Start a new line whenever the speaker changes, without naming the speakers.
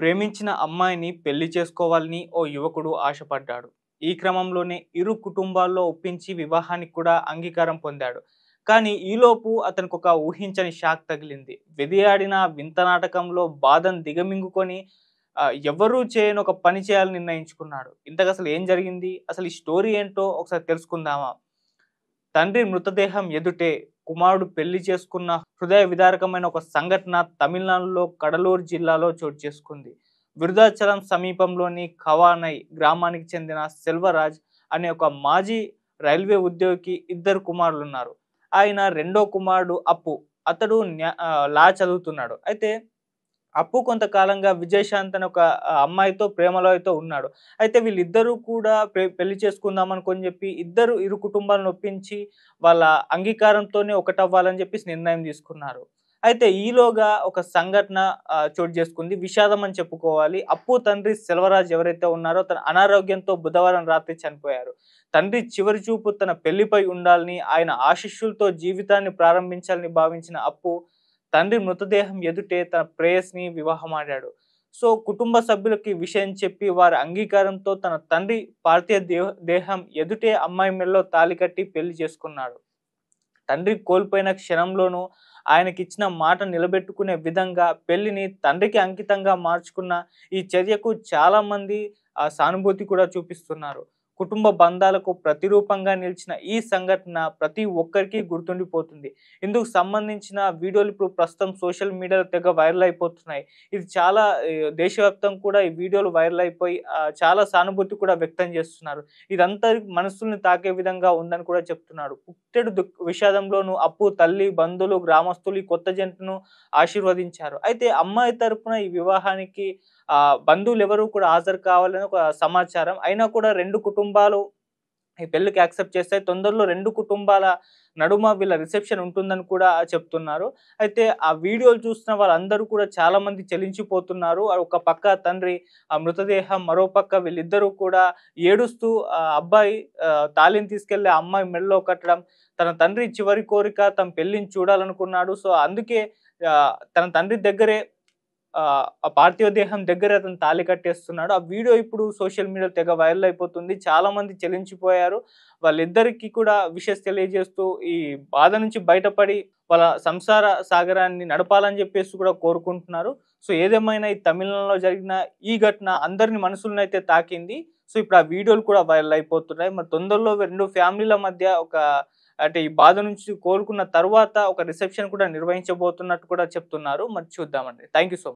ప్రేమించిన అమ్మాయిని పెళ్లి చేసుకోవాలని ఓ యువకుడు ఆశపడ్డాడు. ఈ క్రమంలోనే ఇరు కుటుంబాల్లో ఒప్పించి వివాహానికి కూడా అంగీకారం పొందాడు. కానీ ఈలోపు అతనికి ఒక ఊహించని షాక్ తగిలింది. విధియాడిన వింత నాటకంలో బాధను దిగమింగుకొని ఎవ్వరూ చేయని ఒక పని చేయాలని నిర్ణయించుకున్నాడు. ఇంతకు అసలు ఏం జరిగింది? అసలు ఈ స్టోరీ ఏంటో ఒకసారి తెలుసుకుందామా? తండ్రి మృతదేహం ఎదుటే కుమారుడు పెళ్లి చేసుకున్న హృదయ విదారకమైన ఒక సంఘటన తమిళనాడులో కడలూరు జిల్లాలో చోటు చేసుకుంది. విరుదాచలం సమీపంలోని కవానై గ్రామానికి చెందిన సెల్వరాజ్ అనే ఒక మాజీ రైల్వే ఉద్యోగికి ఇద్దరు కుమారులున్నారు. ఆయన రెండో కుమారుడు అప్పు. అతడు లా చదువుతున్నాడు. అయితే అప్పు కొంతకాలంగా విజయశాంత్ అనే ఒక అమ్మాయితో ప్రేమలో అయితే ఉన్నాడు. అయితే వీళ్ళిద్దరూ కూడా పెళ్లి చేసుకుందాం అనుకోని చెప్పి ఇరు కుటుంబాలను ఒప్పించి వాళ్ళ అంగీకారంతోనే ఒకటవ్వాలని చెప్పేసి నిర్ణయం తీసుకున్నారు. అయితే ఈలోగా ఒక సంఘటన చోటు చేసుకుంది. విషాదం అని చెప్పుకోవాలి. అప్పు తండ్రి సెల్వరాజ్ ఎవరైతే ఉన్నారో తన అనారోగ్యంతో బుధవారం రాత్రి చనిపోయారు. తండ్రి చివరి చూపు తన పెళ్లిపై ఉండాలని, ఆయన ఆశీస్సులతో జీవితాన్ని ప్రారంభించాలని భావించిన అప్పు తండ్రి మృతదేహం ఎదుటే తన ప్రేయస్‌ని వివాహమాడాడు. సో, కుటుంబ సభ్యులకి విషయం చెప్పి వారి అంగీకారంతో తన తండ్రి పార్థివ దేహం ఎదుటే అమ్మాయి మెడలో తాళి కట్టి పెళ్లి చేసుకున్నాడు. తండ్రి కోల్పోయిన క్షణంలోనూ ఆయనకిచ్చిన మాట నిలబెట్టుకునే విధంగా పెళ్లిని తండ్రికి అంకితంగా మార్చుకున్న ఈ చర్యకు చాలామంది సానుభూతి కూడా చూపిస్తున్నారు. కుటుంబ బంధాలకు ప్రతిరూపంగా నిలిచిన ఈ సంఘటన ప్రతి ఒక్కరికి గుర్తుండిపోతుంది. ఇందుకు సంబంధించిన వీడియోలు ఇప్పుడు ప్రస్తుతం సోషల్ మీడియాలో తెగ వైరల్ అయిపోతున్నాయి. ఇది చాలా దేశవ్యాప్తంగా కూడా ఈ వీడియోలు వైరల్ అయిపోయి చాలా సానుభూతి కూడా వ్యక్తం చేస్తున్నారు. ఇదంతా మనసుల్ని తాకే విధంగా ఉందని కూడా చెప్తున్నాడు. పుట్టెడు విషాదంలోనూ అప్పు తల్లి, బంధువులు, గ్రామస్తులు ఈ కొత్త జంటను ఆశీర్వదించారు. అయితే అమ్మాయి తరపున ఈ వివాహానికి బంధువులెవరూ కూడా హాజరు కావాలని ఒక సమాచారం. అయినా కూడా 2 కుటుంబాలు ఈ పెళ్ళికి యాక్సెప్ట్ చేస్తాయి. తొందరలో 2 కుటుంబాల నడుమ వీళ్ళ రిసెప్షన్ ఉంటుందని కూడా చెప్తున్నారు. అయితే ఆ వీడియోలు చూస్తున్న వాళ్ళందరూ కూడా చాలా మంది చలించిపోతున్నారు. ఒక పక్క తండ్రి మృతదేహం, మరో పక్క వీళ్ళిద్దరూ కూడా ఏడుస్తూ అబ్బాయి తాళిని తీసుకెళ్ళి ఆ అమ్మాయి మెడలో కట్టడం, తన తండ్రి చివరి కోరిక తన పెళ్ళిని చూడాలనుకున్నాడు. సో, అందుకే తన తండ్రి దగ్గరే ఆ పార్థివ దేహం దగ్గర అతను తాళి కట్టేస్తున్నాడు. ఆ వీడియో ఇప్పుడు సోషల్ మీడియాలో తెగ వైరల్ అయిపోతుంది. చాలా మంది చలించిపోయారు. వాళ్ళిద్దరికీ కూడా విషెస్ తెలియజేస్తూ ఈ బాధ నుంచి బయటపడి వాళ్ళ సంసార సాగరాన్ని నడపాలని చెప్పేసి కూడా కోరుకుంటున్నారు. సో, ఏదేమైనా ఈ తమిళనాడులో జరిగిన ఈ ఘటన అందరిని మనసులనైతే తాకింది. సో, ఇప్పుడు ఆ వీడియోలు కూడా వైరల్ అయిపోతున్నాయి. మరి తొందరలో 2 ఫ్యామిలీల మధ్య అంటే ఈ బాధ నుంచి కోలుకున్న తరువాత ఒక రిసెప్షన్ కూడా నిర్వహించబోతున్నట్టు కూడా చెప్తున్నారు. మరి చూద్దామండి. Thank you so much.